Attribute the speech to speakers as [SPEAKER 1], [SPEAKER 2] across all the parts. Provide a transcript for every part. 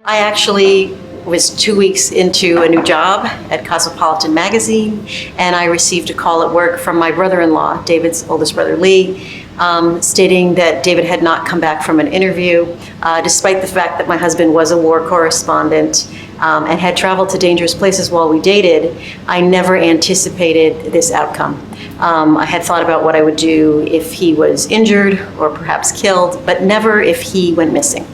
[SPEAKER 1] I actually was 2 weeks into a new job at Cosmopolitan magazine, and I received a call at work from my brother-in-law, David's oldest brother, Lee, stating that David had not come back from an interview, despite the fact that my husband was a war correspondent and had traveled to dangerous places while we dated. I never anticipated this outcome. I had thought about what I would do if he was injured or perhaps killed, but never if he went missing.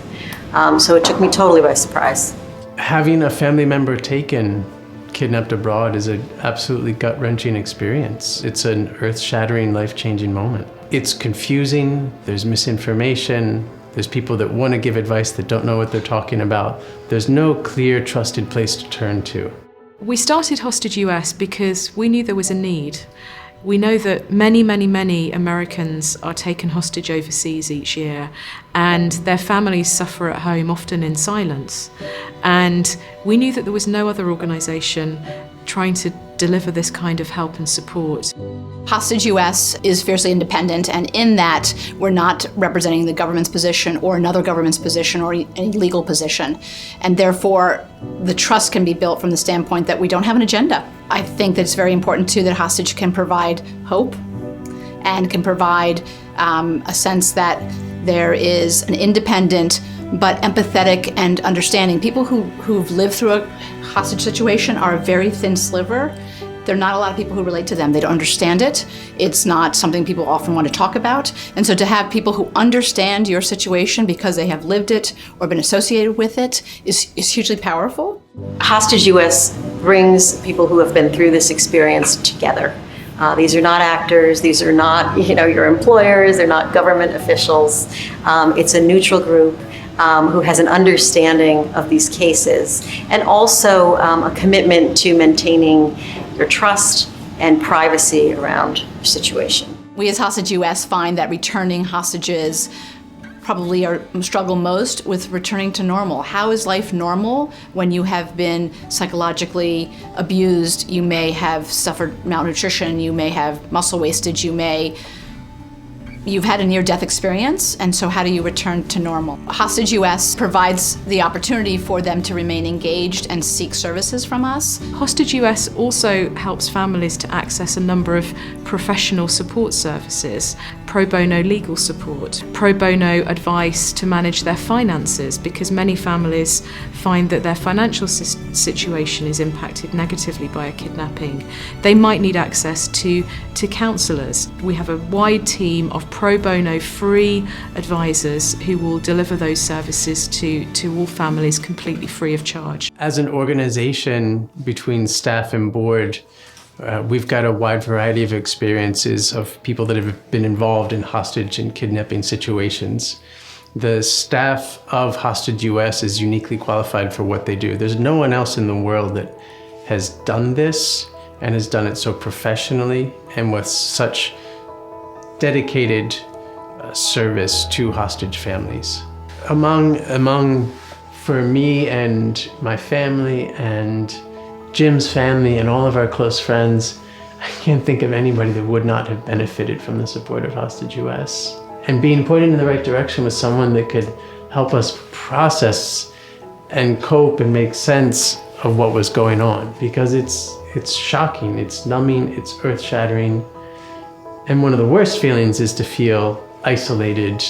[SPEAKER 1] So it took me totally by surprise.
[SPEAKER 2] Having a family member taken, kidnapped abroad, is an absolutely gut-wrenching experience. It's an earth-shattering, life-changing moment. It's confusing, there's misinformation, there's people that want to give advice that don't know what they're talking about. There's no clear, trusted place to turn to.
[SPEAKER 3] We started Hostage US because we knew there was a need. We know that many, many, many Americans are taken hostage overseas each year, and their families suffer at home, often in silence. And we knew that there was no other organisation trying to deliver this kind of help and support.
[SPEAKER 4] Hostage US is fiercely independent, and in that we're not representing the government's position or another government's position or any legal position. And therefore, the trust can be built from the standpoint that we don't have an agenda. I think that it's very important too that Hostage can provide hope and can provide a sense that there is an independent but empathetic and understanding. People who've lived through a hostage situation are a very thin sliver. There are not a lot of people who relate to them. They don't understand it. It's not something people often want to talk about. And so to have people who understand your situation because they have lived it or been associated with it is hugely powerful.
[SPEAKER 1] Hostage US brings people who have been through this experience together. These are not actors, these are not your employers, they're not government officials. It's a neutral group who has an understanding of these cases, and also a commitment to maintaining your trust and privacy around your situation.
[SPEAKER 4] We as Hostage US find that returning hostages probably struggle most with returning to normal. How is life normal when you have been psychologically abused? You may have suffered malnutrition, you may have muscle wastage, you've had a near-death experience, and so how do you return to normal? Hostage US provides the opportunity for them to remain engaged and seek services from us.
[SPEAKER 3] Hostage US also helps families to access a number of professional support services, pro bono legal support, pro bono advice to manage their finances, because many families find that their financial situation is impacted negatively by a kidnapping. They might need access to counsellors. We have a wide team of pro bono free advisors who will deliver those services to all families completely free of charge.
[SPEAKER 2] As an organization, between staff and board, we've got a wide variety of experiences of people that have been involved in hostage and kidnapping situations. The staff of Hostage US is uniquely qualified for what they do. There's no one else in the world that has done this and has done it so professionally and with such dedicated service to hostage families. For me and my family and Jim's family and all of our close friends, I can't think of anybody that would not have benefited from the support of Hostage US. And being pointed in the right direction with someone that could help us process and cope and make sense of what was going on, because it's shocking, it's numbing, it's earth-shattering. And one of the worst feelings is to feel isolated.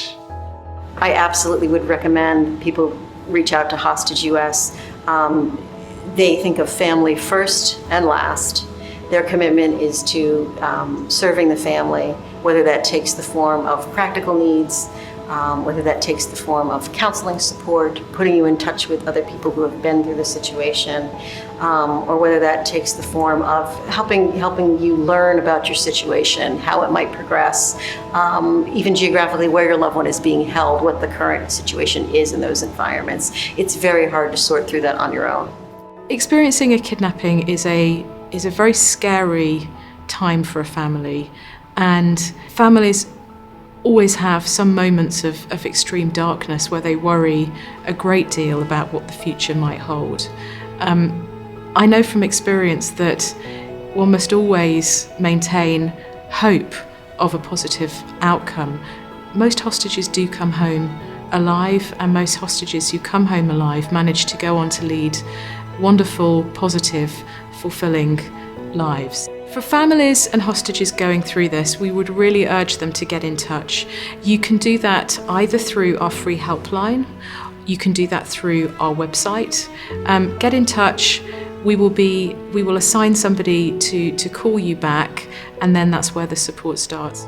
[SPEAKER 1] I absolutely would recommend people reach out to Hostage US. They think of family first and last. Their commitment is to serving the family, whether that takes the form of practical needs, whether that takes the form of counseling support, putting you in touch with other people who have been through the situation, or whether that takes the form of helping you learn about your situation, how it might progress, even geographically where your loved one is being held, what the current situation is in those environments. It's very hard to sort through that on your own.
[SPEAKER 3] Experiencing a kidnapping is a very scary time for a family, and families always have some moments of extreme darkness where they worry a great deal about what the future might hold. I know from experience that one must always maintain hope of a positive outcome. Most hostages do come home alive, and most hostages who come home alive manage to go on to lead wonderful, positive, fulfilling lives. For families and hostages going through this, we would really urge them to get in touch. You can do that either through our free helpline, you can do that through our website. Get in touch. We will assign somebody to call you back, and then that's where the support starts.